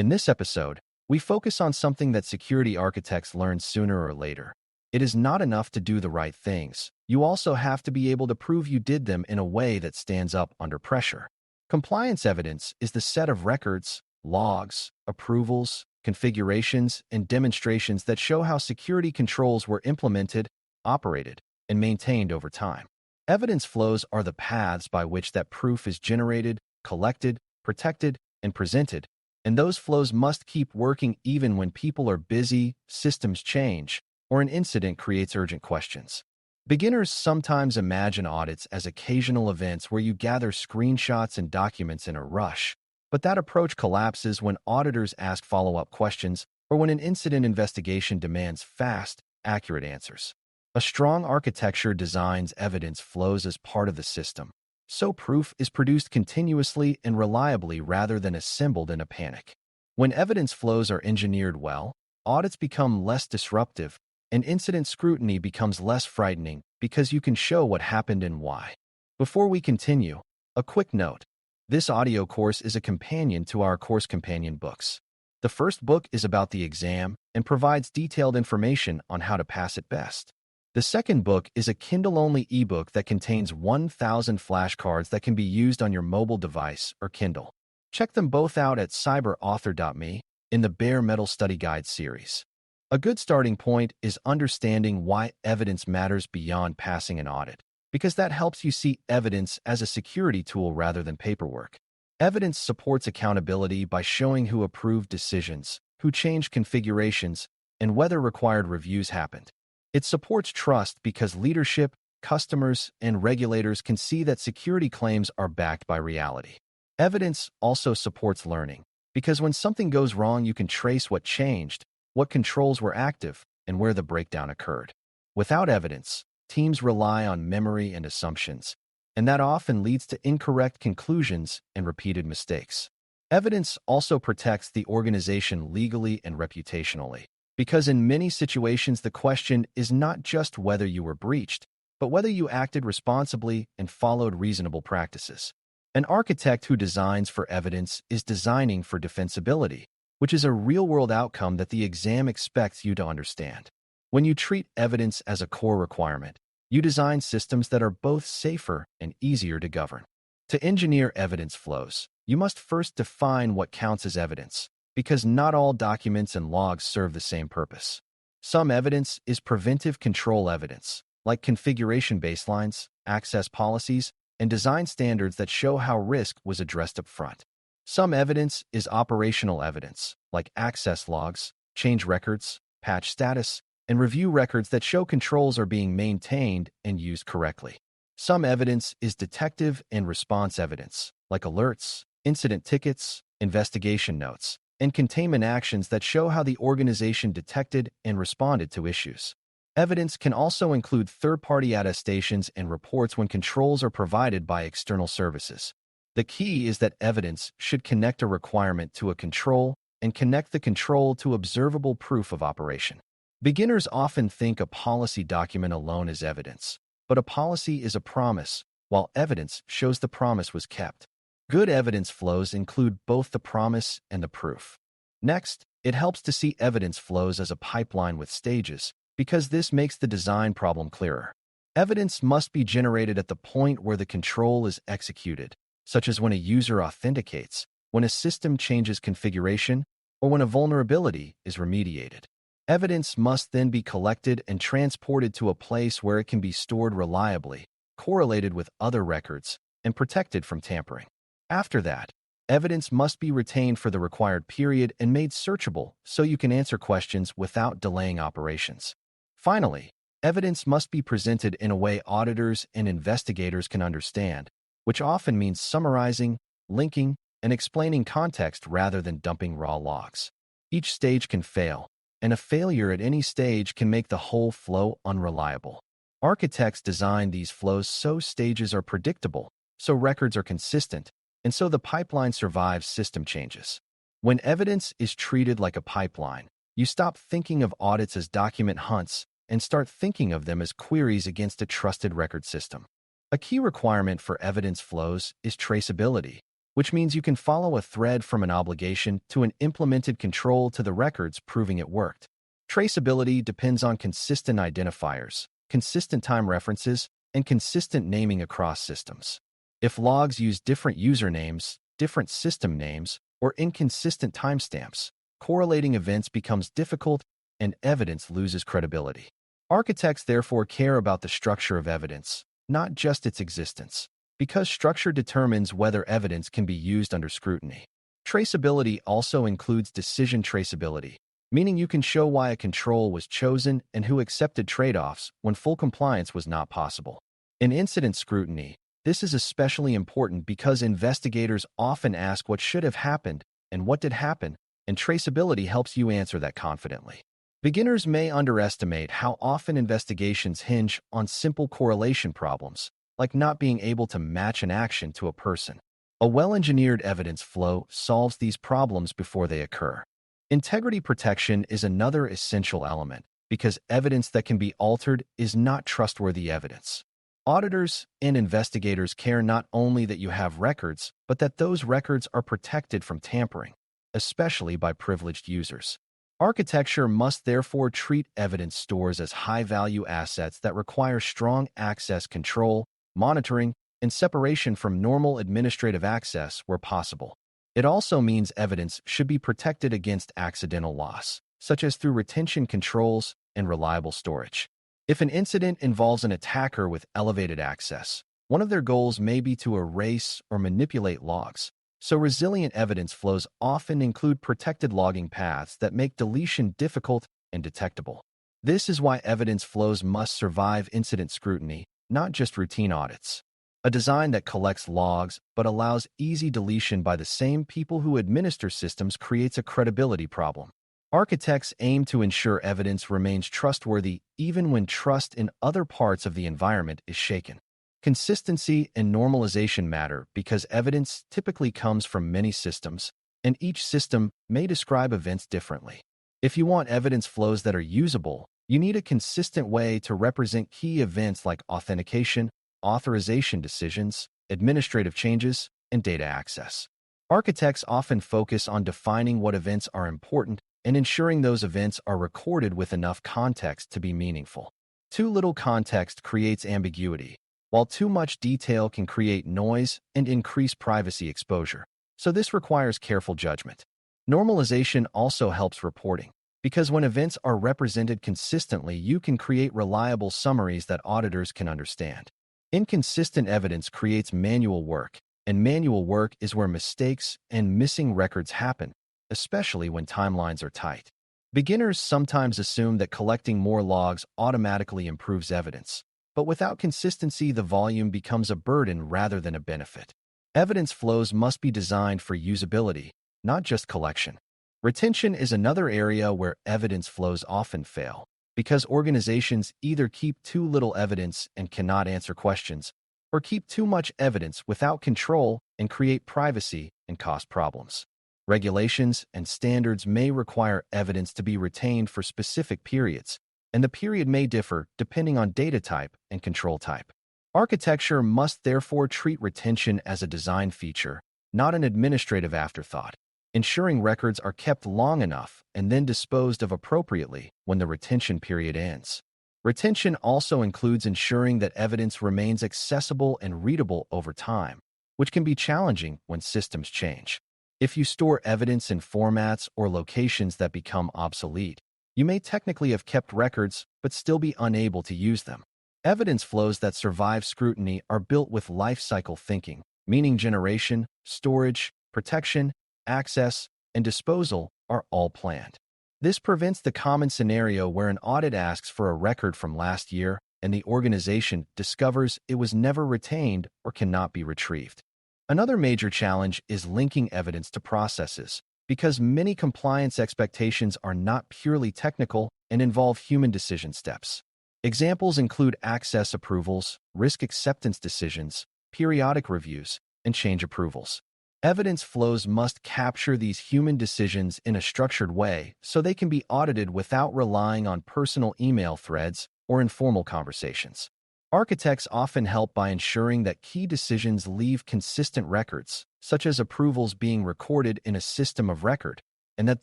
In this episode, we focus on something that security architects learn sooner or later. It is not enough to do the right things. You also have to be able to prove you did them in a way that stands up under pressure. Compliance evidence is the set of records, logs, approvals, configurations, and demonstrations that show how security controls were implemented, operated, and maintained over time. Evidence flows are the paths by which that proof is generated, collected, protected, and presented, and those flows must keep working even when people are busy, systems change, or an incident creates urgent questions. Beginners sometimes imagine audits as occasional events where you gather screenshots and documents in a rush, but that approach collapses when auditors ask follow-up questions or when an incident investigation demands fast, accurate answers. A strong architecture designs evidence flows as part of the system, so proof is produced continuously and reliably rather than assembled in a panic. When evidence flows are engineered well, audits become less disruptive, and incident scrutiny becomes less frightening because you can show what happened and why. Before we continue, a quick note. This audio course is a companion to our course companion books. The first book is about the exam and provides detailed information on how to pass it best. The second book is a Kindle-only ebook that contains 1,000 flashcards that can be used on your mobile device or Kindle. Check them both out at cyber.author.me in the Bare Metal Study Guide series. A good starting point is understanding why evidence matters beyond passing an audit, because that helps you see evidence as a security tool rather than paperwork. Evidence supports accountability by showing who approved decisions, who changed configurations, and whether required reviews happened. It supports trust because leadership, customers, and regulators can see that security claims are backed by reality. Evidence also supports learning, because when something goes wrong, you can trace what changed, what controls were active, and where the breakdown occurred. Without evidence, teams rely on memory and assumptions, and that often leads to incorrect conclusions and repeated mistakes. Evidence also protects the organization legally and reputationally, because in many situations the question is not just whether you were breached, but whether you acted responsibly and followed reasonable practices. An architect who designs for evidence is designing for defensibility, which is a real-world outcome that the exam expects you to understand. When you treat evidence as a core requirement, you design systems that are both safer and easier to govern. To engineer evidence flows, you must first define what counts as evidence, because not all documents and logs serve the same purpose. Some evidence is preventive control evidence, like configuration baselines, access policies, and design standards that show how risk was addressed up front. Some evidence is operational evidence, like access logs, change records, patch status, and review records that show controls are being maintained and used correctly. Some evidence is detective and response evidence, like alerts, incident tickets, investigation notes, and containment actions that show how the organization detected and responded to issues. Evidence can also include third-party attestations and reports when controls are provided by external services. The key is that evidence should connect a requirement to a control and connect the control to observable proof of operation. Beginners often think a policy document alone is evidence, but a policy is a promise, while evidence shows the promise was kept. Good evidence flows include both the promise and the proof. Next, it helps to see evidence flows as a pipeline with stages, because this makes the design problem clearer. Evidence must be generated at the point where the control is executed, such as when a user authenticates, when a system changes configuration, or when a vulnerability is remediated. Evidence must then be collected and transported to a place where it can be stored reliably, correlated with other records, and protected from tampering. After that, evidence must be retained for the required period and made searchable so you can answer questions without delaying operations. Finally, evidence must be presented in a way auditors and investigators can understand, which often means summarizing, linking, and explaining context rather than dumping raw logs. Each stage can fail, and a failure at any stage can make the whole flow unreliable. Architects design these flows so stages are predictable, so records are consistent, and so the pipeline survives system changes. When evidence is treated like a pipeline, you stop thinking of audits as document hunts and start thinking of them as queries against a trusted record system. A key requirement for evidence flows is traceability, which means you can follow a thread from an obligation to an implemented control to the records proving it worked. Traceability depends on consistent identifiers, consistent time references, and consistent naming across systems. If logs use different usernames, different system names, or inconsistent timestamps, correlating events becomes difficult and evidence loses credibility. Architects therefore care about the structure of evidence, not just its existence, because structure determines whether evidence can be used under scrutiny. Traceability also includes decision traceability, meaning you can show why a control was chosen and who accepted trade-offs when full compliance was not possible. In incident scrutiny, this is especially important because investigators often ask what should have happened and what did happen, and traceability helps you answer that confidently. Beginners may underestimate how often investigations hinge on simple correlation problems, like not being able to match an action to a person. A well-engineered evidence flow solves these problems before they occur. Integrity protection is another essential element, because evidence that can be altered is not trustworthy evidence. Auditors and investigators care not only that you have records, but that those records are protected from tampering, especially by privileged users. Architecture must therefore treat evidence stores as high-value assets that require strong access control, monitoring, and separation from normal administrative access where possible. It also means evidence should be protected against accidental loss, such as through retention controls and reliable storage. If an incident involves an attacker with elevated access, one of their goals may be to erase or manipulate logs. So resilient evidence flows often include protected logging paths that make deletion difficult and detectable. This is why evidence flows must survive incident scrutiny, not just routine audits. A design that collects logs but allows easy deletion by the same people who administer systems creates a credibility problem. Architects aim to ensure evidence remains trustworthy even when trust in other parts of the environment is shaken. Consistency and normalization matter because evidence typically comes from many systems, and each system may describe events differently. If you want evidence flows that are usable, you need a consistent way to represent key events like authentication, authorization decisions, administrative changes, and data access. Architects often focus on defining what events are important and ensuring those events are recorded with enough context to be meaningful. Too little context creates ambiguity, while too much detail can create noise and increase privacy exposure. So this requires careful judgment. Normalization also helps reporting, because when events are represented consistently, you can create reliable summaries that auditors can understand. Inconsistent evidence creates manual work, and manual work is where mistakes and missing records happen, especially when timelines are tight. Beginners sometimes assume that collecting more logs automatically improves evidence, but without consistency, the volume becomes a burden rather than a benefit. Evidence flows must be designed for usability, not just collection. Retention is another area where evidence flows often fail, because organizations either keep too little evidence and cannot answer questions, or keep too much evidence without control and create privacy and cost problems. Regulations and standards may require evidence to be retained for specific periods, and the period may differ depending on data type and control type. Architecture must therefore treat retention as a design feature, not an administrative afterthought, ensuring records are kept long enough and then disposed of appropriately when the retention period ends. Retention also includes ensuring that evidence remains accessible and readable over time, which can be challenging when systems change. If you store evidence in formats or locations that become obsolete, you may technically have kept records but still be unable to use them. Evidence flows that survive scrutiny are built with lifecycle thinking, meaning generation, storage, protection, access, and disposal are all planned. This prevents the common scenario where an audit asks for a record from last year and the organization discovers it was never retained or cannot be retrieved. Another major challenge is linking evidence to processes, because many compliance expectations are not purely technical and involve human decision steps. Examples include access approvals, risk acceptance decisions, periodic reviews, and change approvals. Evidence flows must capture these human decisions in a structured way so they can be audited without relying on personal email threads or informal conversations. Architects often help by ensuring that key decisions leave consistent records, such as approvals being recorded in a system of record, and that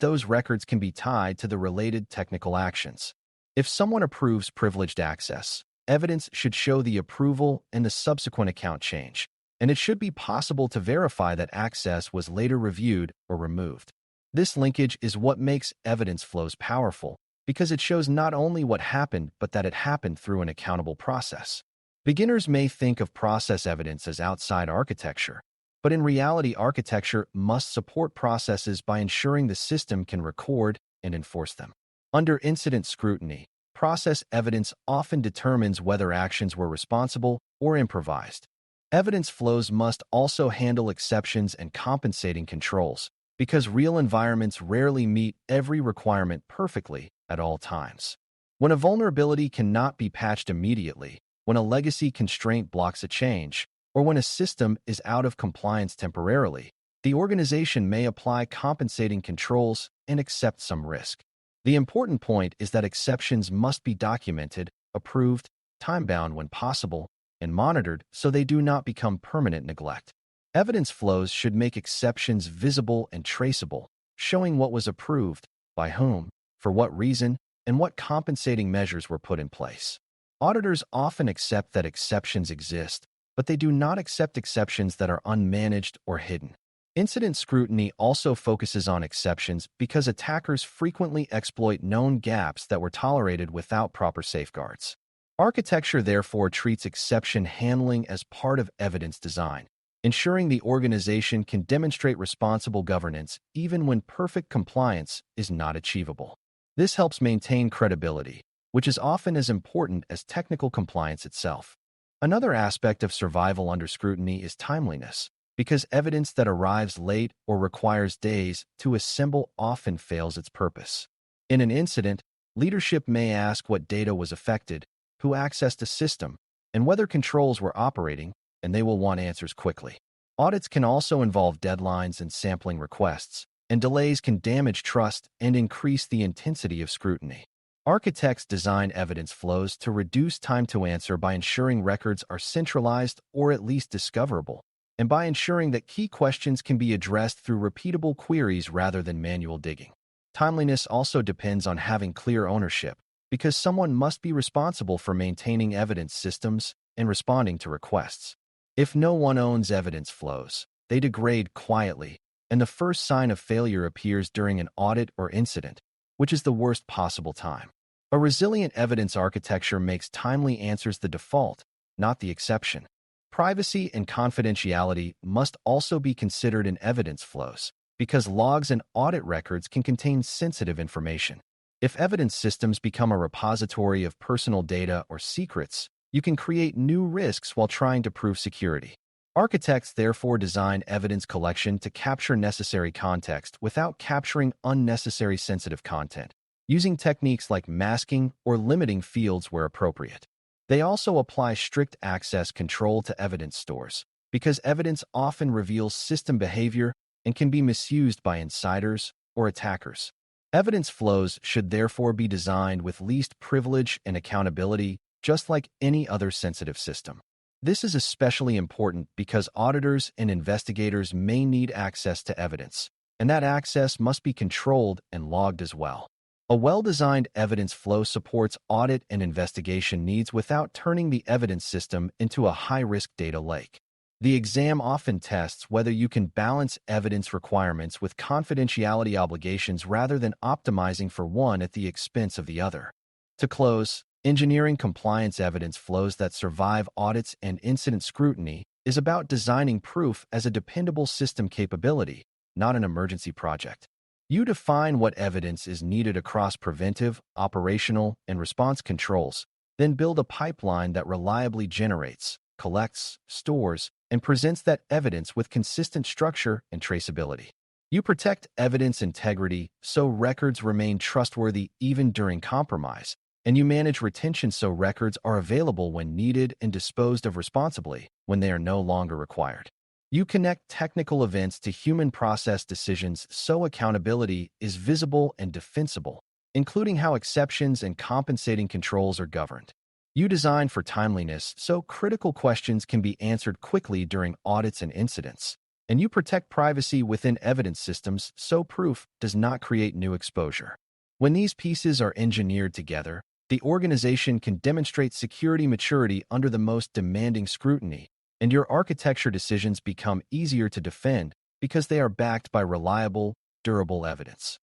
those records can be tied to the related technical actions. If someone approves privileged access, evidence should show the approval and the subsequent account change, and it should be possible to verify that access was later reviewed or removed. This linkage is what makes evidence flows powerful, because it shows not only what happened, but that it happened through an accountable process. Beginners may think of process evidence as outside architecture, but in reality, architecture must support processes by ensuring the system can record and enforce them. Under incident scrutiny, process evidence often determines whether actions were responsible or improvised. Evidence flows must also handle exceptions and compensating controls, because real environments rarely meet every requirement perfectly at all times. When a vulnerability cannot be patched immediately, when a legacy constraint blocks a change, or when a system is out of compliance temporarily, the organization may apply compensating controls and accept some risk. The important point is that exceptions must be documented, approved, time-bound when possible, and monitored so they do not become permanent neglect. Evidence flows should make exceptions visible and traceable, showing what was approved, by whom, for what reason, and what compensating measures were put in place. Auditors often accept that exceptions exist, but they do not accept exceptions that are unmanaged or hidden. Incident scrutiny also focuses on exceptions because attackers frequently exploit known gaps that were tolerated without proper safeguards. Architecture therefore treats exception handling as part of evidence design, ensuring the organization can demonstrate responsible governance even when perfect compliance is not achievable. This helps maintain credibility, which is often as important as technical compliance itself. Another aspect of survival under scrutiny is timeliness, because evidence that arrives late or requires days to assemble often fails its purpose. In an incident, leadership may ask what data was affected, who accessed a system, and whether controls were operating, and they will want answers quickly. Audits can also involve deadlines and sampling requests, and delays can damage trust and increase the intensity of scrutiny. Architects design evidence flows to reduce time to answer by ensuring records are centralized or at least discoverable, and by ensuring that key questions can be addressed through repeatable queries rather than manual digging. Timeliness also depends on having clear ownership, because someone must be responsible for maintaining evidence systems and responding to requests. If no one owns evidence flows, they degrade quietly, and the first sign of failure appears during an audit or incident, which is the worst possible time. A resilient evidence architecture makes timely answers the default, not the exception. Privacy and confidentiality must also be considered in evidence flows, because logs and audit records can contain sensitive information. If evidence systems become a repository of personal data or secrets, you can create new risks while trying to prove security. Architects therefore design evidence collection to capture necessary context without capturing unnecessary sensitive content, using techniques like masking or limiting fields where appropriate. They also apply strict access control to evidence stores, because evidence often reveals system behavior and can be misused by insiders or attackers. Evidence flows should therefore be designed with least privilege and accountability, just like any other sensitive system. This is especially important because auditors and investigators may need access to evidence, and that access must be controlled and logged as well. A well-designed evidence flow supports audit and investigation needs without turning the evidence system into a high-risk data lake. The exam often tests whether you can balance evidence requirements with confidentiality obligations rather than optimizing for one at the expense of the other. To close, engineering compliance evidence flows that survive audits and incident scrutiny is about designing proof as a dependable system capability, not an emergency project. You define what evidence is needed across preventive, operational, and response controls, then build a pipeline that reliably generates, collects, stores, and presents that evidence with consistent structure and traceability. You protect evidence integrity so records remain trustworthy even during compromise, and you manage retention so records are available when needed and disposed of responsibly when they are no longer required. You connect technical events to human process decisions so accountability is visible and defensible, including how exceptions and compensating controls are governed. You design for timeliness so critical questions can be answered quickly during audits and incidents. And you protect privacy within evidence systems so proof does not create new exposure. When these pieces are engineered together, the organization can demonstrate security maturity under the most demanding scrutiny, and your architecture decisions become easier to defend because they are backed by reliable, durable evidence.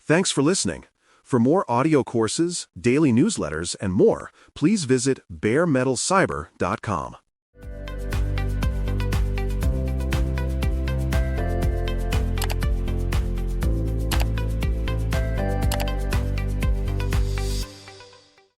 Thanks for listening. For more audio courses, daily newsletters, and more, please visit baremetalcyber.com.